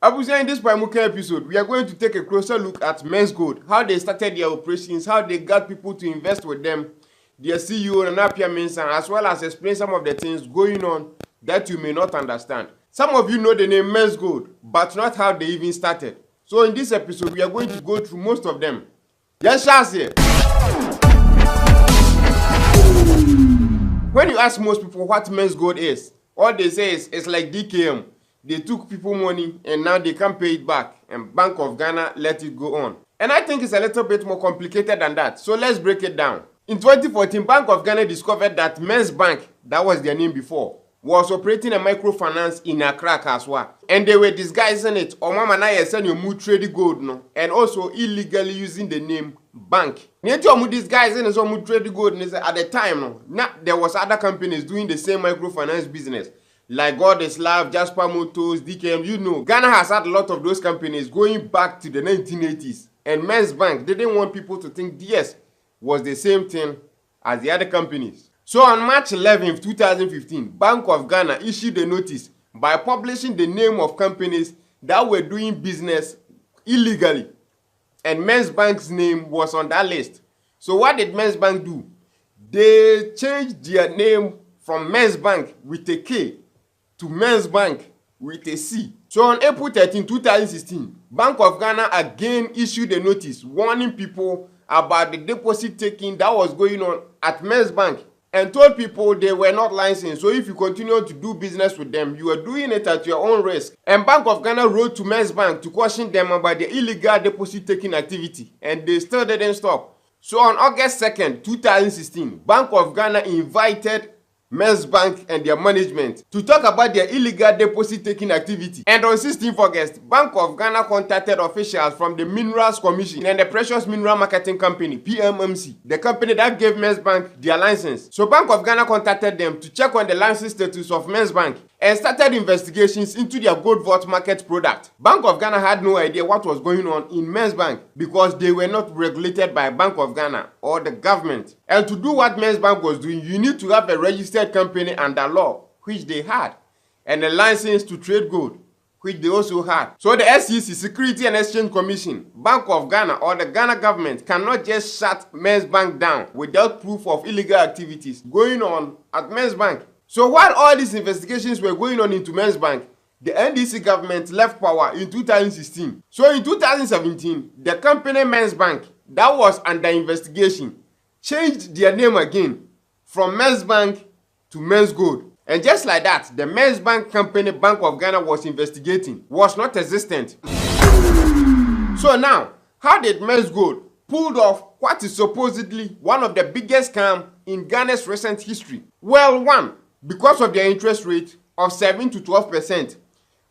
Abuja, in this Primuka episode, we are going to take a closer look at Menzgold, how they started their operations, how they got people to invest with them, their CEO Magraheb Menzgold, as well as explain some of the things going on that you may not understand. Some of you know the name Menzgold, but not how they even started. So in this episode, we are going to go through most of them. Yes, Shazia. When you ask most people what Menzgold is, all they say is it's like DKM. They took people money and now they can't pay it back, and Bank of Ghana let it go on. And I think it's a little bit more complicated than that, so let's break it down. In 2014, Bank of Ghana discovered that Men's Bank, that was their name before, was operating a microfinance in Accra as well. And they were disguising it, or mama na yesen you trade gold no, and also illegally using the name bank. Nature disguising is on trade gold at the time no. There was other companies doing the same microfinance business. Like God is Love, Jasper Motors, DKM, you know. Ghana has had a lot of those companies going back to the 1980s. And Men's Bank didn't want people to think DS was the same thing as the other companies. So on March 11, 2015, Bank of Ghana issued a notice by publishing the name of companies that were doing business illegally. And Men's Bank's name was on that list. So what did Men's Bank do? They changed their name from Men's Bank with a K to Men's Bank with a C. So on April 13, 2016, Bank of Ghana again issued a notice warning people about the deposit taking that was going on at Men's Bank and told people they were not licensed. So if you continue to do business with them, you are doing it at your own risk. And Bank of Ghana wrote to Men's Bank to caution them about the illegal deposit taking activity, and they still didn't stop. So on August 2nd, 2016, Bank of Ghana invited Men's Bank and their management to talk about their illegal deposit taking activity. And on 16th August, Bank of Ghana contacted officials from the Minerals Commission and the Precious Mineral Marketing Company, PMMC, the company that gave Men's Bank their license. So Bank of Ghana contacted them to check on the license status of Men's Bank and started investigations into their gold vault market product. Bank of Ghana had no idea what was going on in Men's Bank because they were not regulated by Bank of Ghana or the government. And to do what Men's Bank was doing, you need to have a registered company under law, which they had, and a license to trade gold, which they also had. So the SEC, Security and Exchange Commission, Bank of Ghana, or the Ghana government cannot just shut Men's Bank down without proof of illegal activities going on at Men's Bank. So while all these investigations were going on into Men's Bank, the NDC government left power in 2016. So in 2017, the company Men's Bank that was under investigation changed their name again from Men's Bank to Menzgold. And just like that, the Men's Bank company Bank of Ghana was investigating was not existent. So now, how did Menzgold pulled off what is supposedly one of the biggest scams in Ghana's recent history? Well, one, because of their interest rate of 7 to 12%,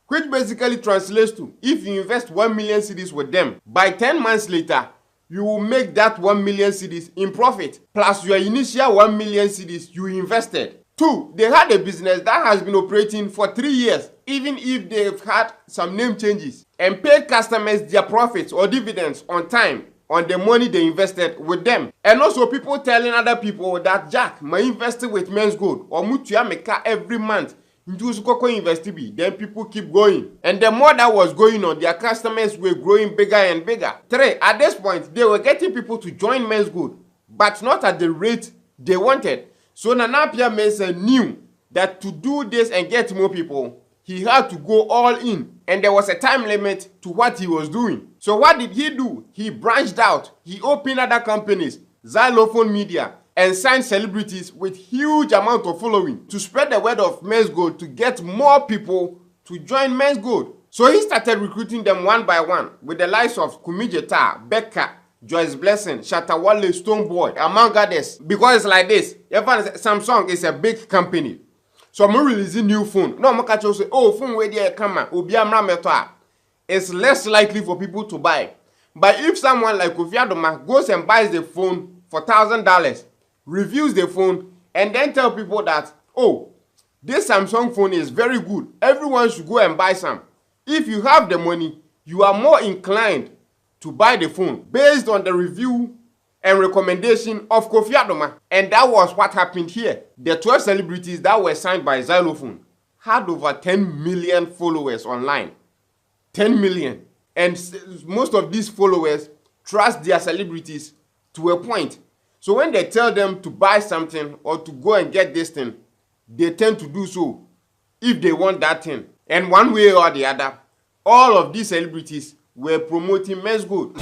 which basically translates to, if you invest 1 million cedis with them, by 10 months later, you will make that 1 million cedis in profit, plus your initial 1 million cedis you invested. Two, they had a business that has been operating for 3 years, even if they've had some name changes, and paid customers their profits or dividends on time on the money they invested with them. And also people telling other people that Jack, my invested with Menzgold or Mutuya Meka every month into Sukoko Investi, then people keep going. And the more that was going on, their customers were growing bigger and bigger. Three, at this point, they were getting people to join Menzgold, but not at the rate they wanted. So Magraheb Menzgold knew that to do this and get more people, he had to go all in, and there was a time limit to what he was doing. So what did he do? He branched out. He opened other companies, Xylophone Media, and signed celebrities with huge amount of following to spread the word of Menzgold to get more people to join Menzgold. So he started recruiting them one by one with the likes of Kumi Jetta, Becca, Joyce Blessing, Shatawale, Stoneboy, among others. Because it's like this, Samsung is a big company. So I'm releasing new phone. No, I'm catch say, oh, phone where they come, it's less likely for people to buy. But if someone like Kofi Adoma goes and buys the phone for $1,000, reviews the phone, and then tell people that, oh, this Samsung phone is very good, everyone should go and buy some. If you have the money, you are more inclined to buy the phone based on the review and recommendation of Kofi Adoma. And that was what happened here. The 12 celebrities that were signed by Xylophone had over 10 million followers online. 10 million. And most of these followers trust their celebrities to a point. So when they tell them to buy something or to go and get this thing, they tend to do so if they want that thing. And one way or the other, all of these celebrities were promoting Menzgold.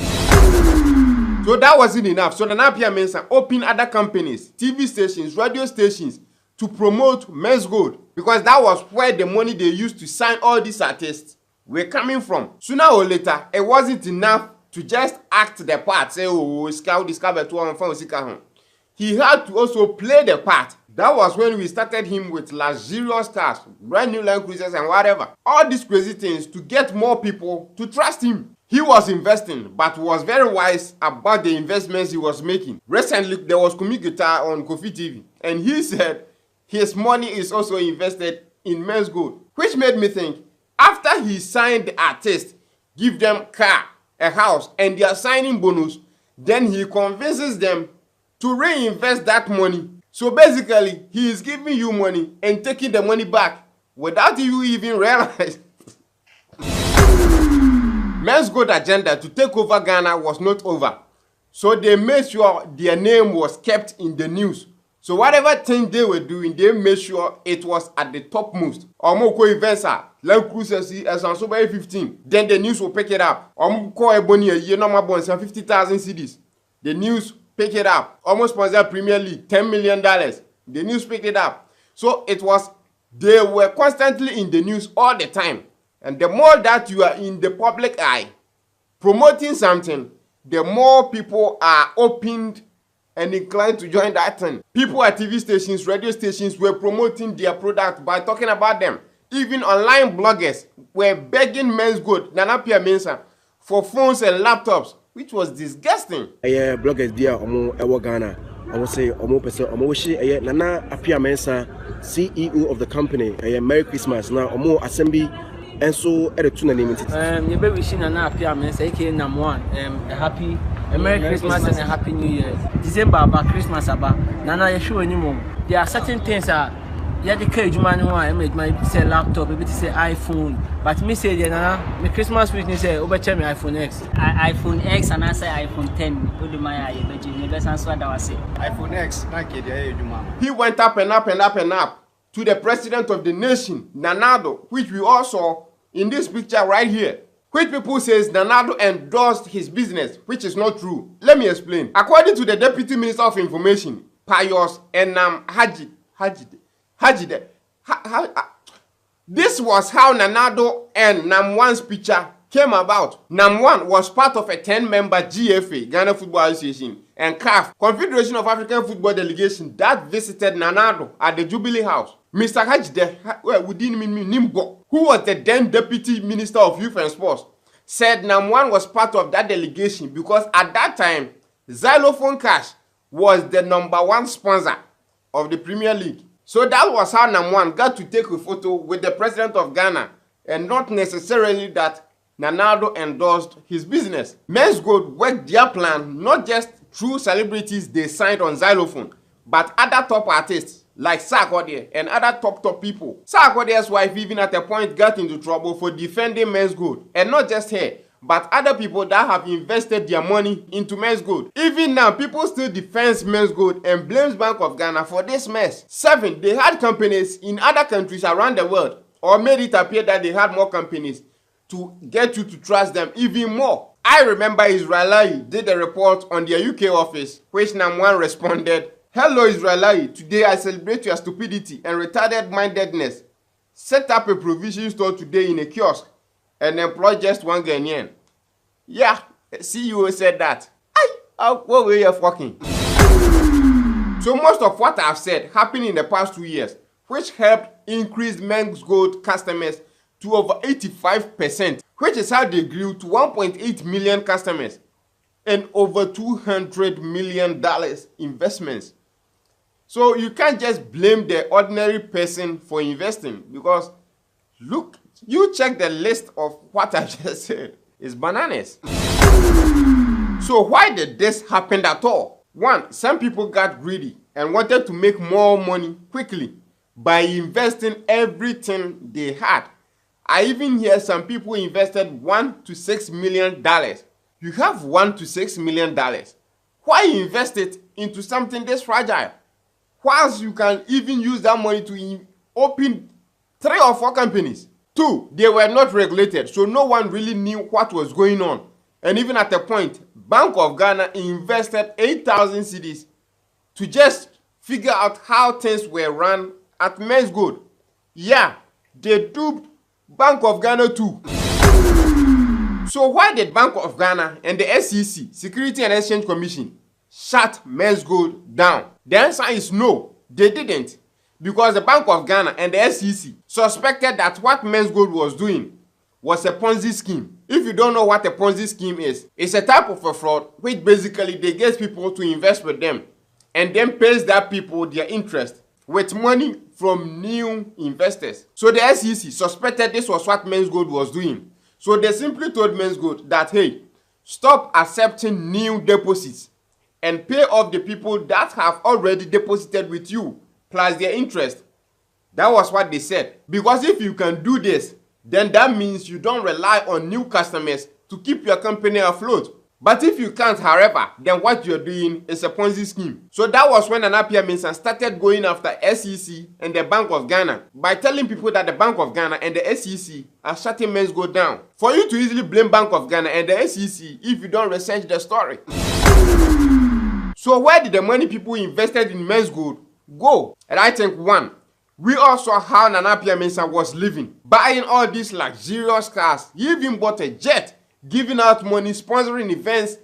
So that wasn't enough. So the Napia Mensah opened other companies, TV stations, radio stations to promote Menzgold, because that was where the money they used to sign all these artists were coming from. Sooner or later, it wasn't enough to just act the part, say, oh, scout discover to one from Sika. He had to also play the part. That was when we started him with luxurious cars, brand new Land Cruisers and whatever. All these crazy things to get more people to trust him. He was investing, but was very wise about the investments he was making. Recently, there was Kumi Guitar on Kofi TV, and he said his money is also invested in Menzgold, which made me think, after he signed the artist, give them car, a house, and their signing bonus, then he convinces them to reinvest that money. So basically, he is giving you money and taking the money back without you even realize. Menzgold agenda to take over Ghana was not over. So they made sure their name was kept in the news. So whatever thing they were doing, they made sure it was at the topmost. Omoko events are Land Cruisers as on so by 15. Then the news will pick it up. Omoko Ebony a year normal bonds and 50,000 CDs. The news pick it up. Almost sponsor Premier League, $10 million. The news picked it up. So it was, they were constantly in the news all the time. And the more that you are in the public eye promoting something, the more people are opened and inclined to join that thing. People at TV stations, radio stations were promoting their product by talking about them. Even online bloggers were begging Menzgold, Napia Mensah, for phones and laptops, which was disgusting. Bloggers dia omo ewo Ghana. Omo say omo person omo wishi Napia Mensah, CEO of the company. Merry Christmas. Now omo assembly. And so, at the tuna name, you baby wishing an happy aka number one, a happy Merry Christmas and a happy New Year. December about Christmas about Nana, you sure anymore. There are certain things that you had the cage man who I made my say laptop, maybe to say iPhone, but me say, Nana, my Christmas wish say, overcheck me iPhone X. iPhone X and I say iPhone 10. Put my eye, but you never answer what I was saying. iPhone X, he went up and up and up and up to the president of the nation, Nanado, which we all saw in this picture right here, which people says Nanado endorsed his business, which is not true. Let me explain. According to the Deputy Minister of Information, Pius Enam Hajide, this was how Nanado and Nam1's picture came about. Nam1 was part of a 10-member GFA, Ghana Football Association, and CAF, Confederation of African Football Delegation, that visited Nanado at the Jubilee House. Mr. Hajide, who was the then Deputy Minister of Youth and Sports, said Nam1 was part of that delegation because at that time, Xylophone Cash was the #1 sponsor of the Premier League. So that was how Nam1 got to take a photo with the President of Ghana, and not necessarily that Nanado endorsed his business. Menzgold worked their plan not just through celebrities they signed on Xylophone, but other top artists like Sarkodie and other top people. Sarkodie's wife even at a point got into trouble for defending Menzgold, and not just her, but other people that have invested their money into Menzgold. Even now, people still defend Menzgold and blames Bank of Ghana for this mess. 7, they had companies in other countries around the world, or made it appear that they had more companies to get you to trust them even more. I remember Israeli did a report on their UK office, which Nam1 responded, "Hello Israeli, today I celebrate your stupidity and retarded mindedness. Set up a provision store today in a kiosk and employ just 1 Ghanaian." Yeah, CEO said that. What were you fucking? So most of what I've said happened in the past 2 years, which helped increase Menzgold customers to over 85%, which is how they grew to 1.8 million customers and over $200 million investments. So you can't just blame the ordinary person for investing, because look, you check the list of what I just said. It's bananas. So why did this happen at all? 1, some people got greedy and wanted to make more money quickly by investing everything they had. I even hear some people invested $1 to $6 million. You have $1 to $6 million. Why invest it into something this fragile? Whilst you can even use that money to open 3 or 4 companies. 2, they were not regulated, so no one really knew what was going on. And even at a point, Bank of Ghana invested 8,000 cedis to just figure out how things were run at Menzgold. Yeah, they duped Bank of Ghana too. So why did Bank of Ghana and the SEC, Security and Exchange Commission, shut Menzgold down? The answer is no, they didn't. Because the Bank of Ghana and the SEC suspected that what Menzgold was doing was a Ponzi scheme. If you don't know what a Ponzi scheme is, it's a type of a fraud which basically they get people to invest with them and then pays that people their interest with money from new investors. So the SEC suspected this was what Menzgold was doing. So they simply told Menzgold that, hey, stop accepting new deposits and pay off the people that have already deposited with you, plus their interest. That was what they said. Because if you can do this, then that means you don't rely on new customers to keep your company afloat. But if you can't, however, then what you're doing is a Ponzi scheme. So that was when Anapia Mensah started going after SEC and the Bank of Ghana by telling people that the Bank of Ghana and the SEC are shutting Menzgold down. For you to easily blame Bank of Ghana and the SEC if you don't research the story. So where did the money people invested in Menzgold go? And I think 1, we all saw how Anapia Mensah was living, buying all these luxurious cars. He even bought a jet, giving out money, sponsoring events,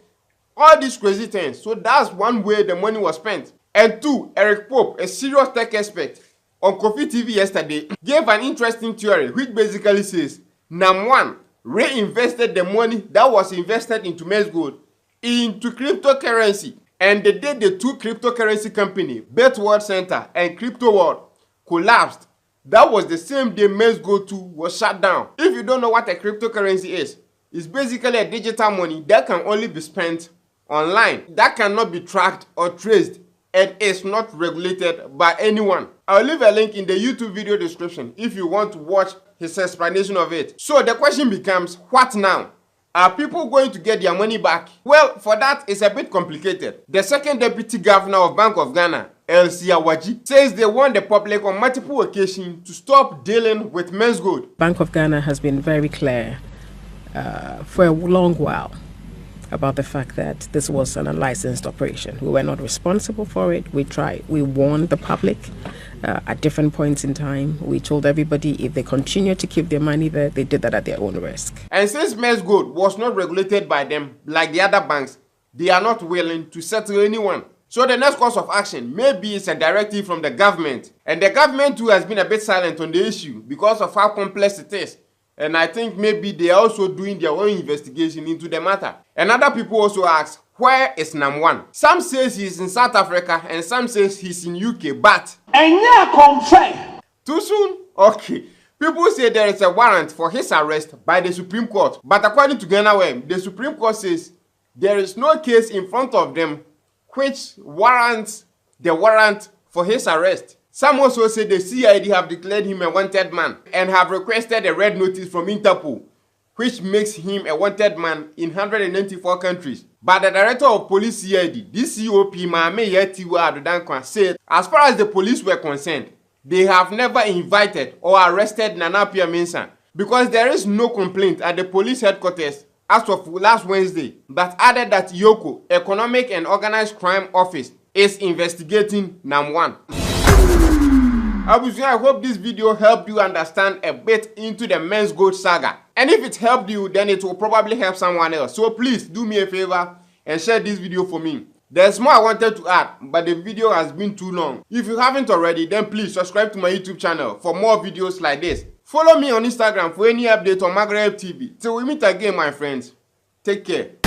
all these crazy things. So that's one way the money was spent. And 2, Eric Pope, a serious tech expert on Kofi TV yesterday, gave an interesting theory which basically says, number 1, reinvested the money that was invested into Menzgold into cryptocurrency. And the day the 2 cryptocurrency company, Bet World Center and Crypto World, collapsed, that was the same day Menzgold 2 was shut down. If you don't know what a cryptocurrency is, it's basically a digital money that can only be spent online, that cannot be tracked or traced, and is not regulated by anyone. I'll leave a link in the YouTube video description if you want to watch his explanation of it. So the question becomes, what now? Are people going to get their money back? Well, for that, it's a bit complicated. The second deputy governor of Bank of Ghana, LC Awaji, says they warned the public on multiple occasions to stop dealing with Menzgold. Bank of Ghana has been very clear for a long while about the fact that this was an unlicensed operation. We were not responsible for it. We warned the public at different points in time. We told everybody if they continue to keep their money there, they did that at their own risk. And since Menzgold was not regulated by them like the other banks, they are not willing to settle anyone. So the next course of action maybe is a directive from the government. And the government too has been a bit silent on the issue because of how complex it is. And I think maybe they are also doing their own investigation into the matter. And other people also ask, where is Nam 1? Some says he's in South Africa and some says he's in UK, but too soon? Okay. People say there is a warrant for his arrest by the Supreme Court. But according to Ghanaians, the Supreme Court says there is no case in front of them which warrants the warrant for his arrest. Some also say the CID have declared him a wanted man and have requested a red notice from Interpol, which makes him a wanted man in 194 countries. But the director of police CID, this COP Mame Yetiwa Adodankwa, said as far as the police were concerned, they have never invited or arrested Anapia Mensah because there is no complaint at the police headquarters as of last Wednesday, but added that Yoko, Economic and Organized Crime Office, is investigating Nam 1. I hope this video helped you understand a bit into the Menzgold saga. And if it helped you, then it will probably help someone else. So please do me a favor and share this video for me. There's more I wanted to add, but the video has been too long. If you haven't already, then please subscribe to my YouTube channel for more videos like this. Follow me on Instagram for any update on Magraheb TV. Till we meet again, my friends. Take care.